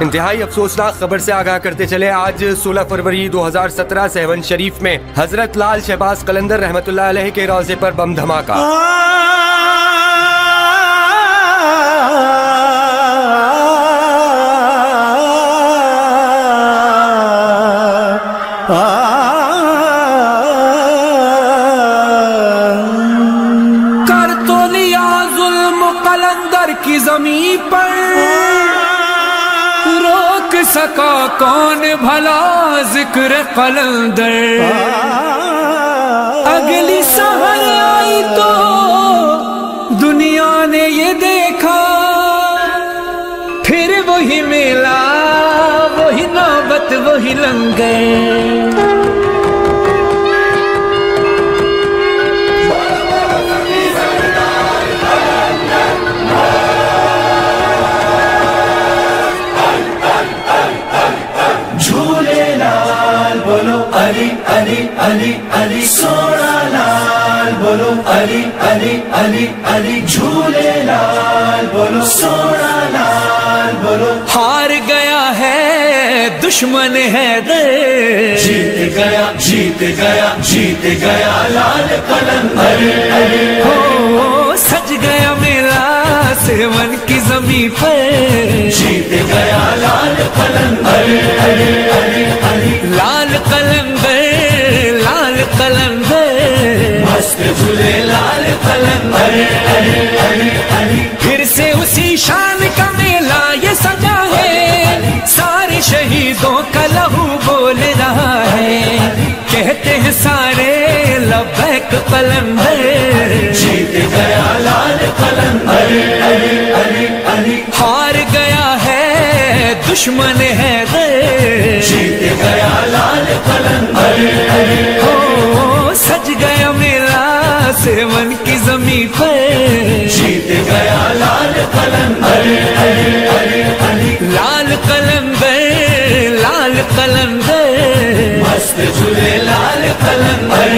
انتہائی افسوسناک خبر سے آگاہ کرتے چلے، آج 16 فروری 2017 سہون شریف میں حضرت لال شہباز قلندر رحمۃ اللہ علیہ کے روضے پر بم دھماکہ۔ کر تو لیا ظلم قلندر کی زمین پر، روک سکا کون بھلا ذکر قلندر۔ اگلی سحر آئی تو دنیا نے یہ دیکھا، پھر وہی میلہ وہی نوبت وہی لنگر۔ علی علی علی علی سونا لال بولو، علی علی علی علی جھولے لال بولو، سونا لال بولو۔ ہار گیا ہے دشمن ہے جیت گیا جیت گیا جیت گیا لال قلندر۔ ہو سج گیا میرا سیون کی زمین پر، جیت گیا لال قلندر۔ لال قلندر لال قلندر، مست جھولے لال قلندر۔ پھر سے اسی شان کا میلہ یہ سجا ہے، سارے شہیدوں کا لہو بول رہا ہے، کہتے ہیں سارے لبیک قلندر۔ جیت گیا لال قلندر۔ ہار گیا ہے دشمن ہے جیت گیا لال قلندر۔ ہو سج گیا میرا سیون کی زمین پر، جیت گیا لال قلندر۔ لال قلندر لال قلندر، مست جھولے لال قلندر۔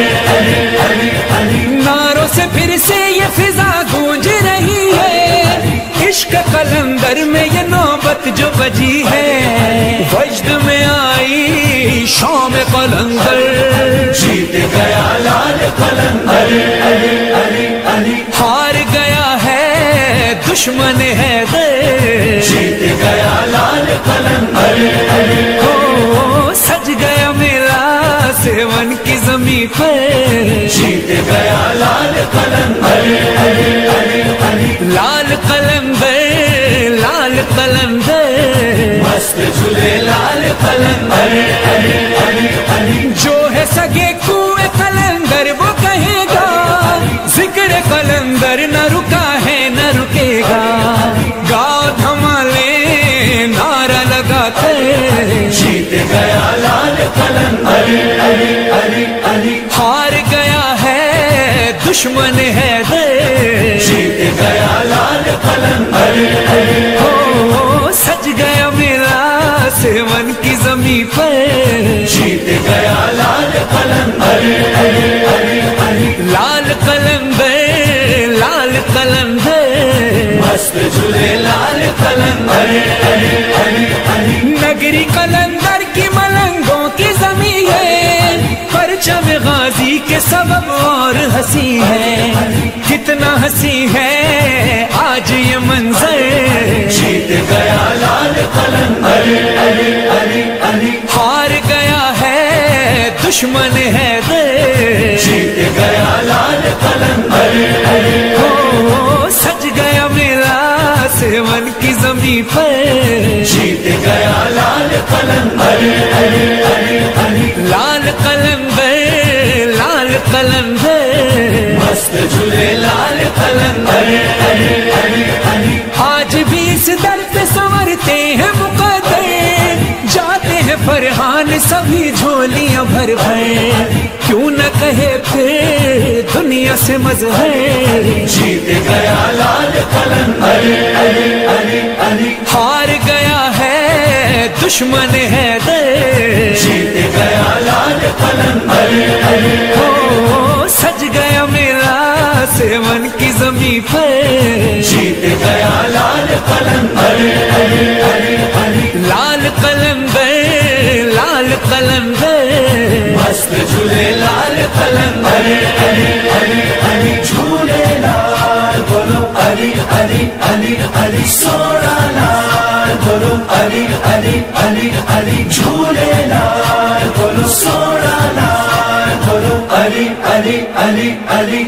ناروں سے پھر سے یہ فضا گونج رہی ہے، عشق قلندر میں یہ نوبت جو بجی ہے، وجد میں آئی شام قلندر۔ جیت گیا لال قلندر۔ ہار گیا ہے دشمن ہے جیت گیا لال قلندر۔ ہو سج گیا میرا سیون کی زمین پر، جیت گیا لال قلندر۔ لال قلندر لال قلندر، مست جھولے لال قلندر۔ جو ہے سگے کوئے قلندر وہ کہے گا، ذکر قلندر نہ رکا ہے نہ رکے گا، گاؤ دھمالے نعرہ لگا کر، جیت گیا لال قلندر۔ ہار گیا ہے دشمن ہے جیت گیا لال قلندر۔ ہو سج گیا میرا سیون کی زمین پر، جیت گیا لال قلندر۔ لال قلندر لال قلندر، مست جھولے لال قلندر۔ نگری قلندر کی ملنگوں کی زمین ہے، پرچم غازی کے سبب اور ہنسی ہے، کتنا ہنسی ہے آج یہ منظر۔ جیت گیا لال قلندر۔ ہار گیا ہے دشمن ہے جیت گیا لال قلندر۔ ہو سج گیا میرا سیون کی زمین پر، جیت گیا لال قلندر۔ لال قلندر لال قلندر، مست جھولے لال قلندر۔ آج بھی اس در پہ سنورتے ہیں مقدر، جاتے ہیں فرحان سبھی جھولیاں بھر بھر، کیوں نہ کہے پھر دنیا سے مظہر۔ جیت گیا لال قلندر۔ ہار گیا ہے دشمن ہے جیت گیا لال قلندر۔ ہو سج گیا میرا سیون کی زمین پر، جیت گیا لال قلندر۔ لال قلندر مست جھولے لال قلندر علی علی علی جھولے لال بولو علی علی علی علی سونا لال بولو علی علی علی علی جھولے لال بولو سونا لال بولو علی علی علی علی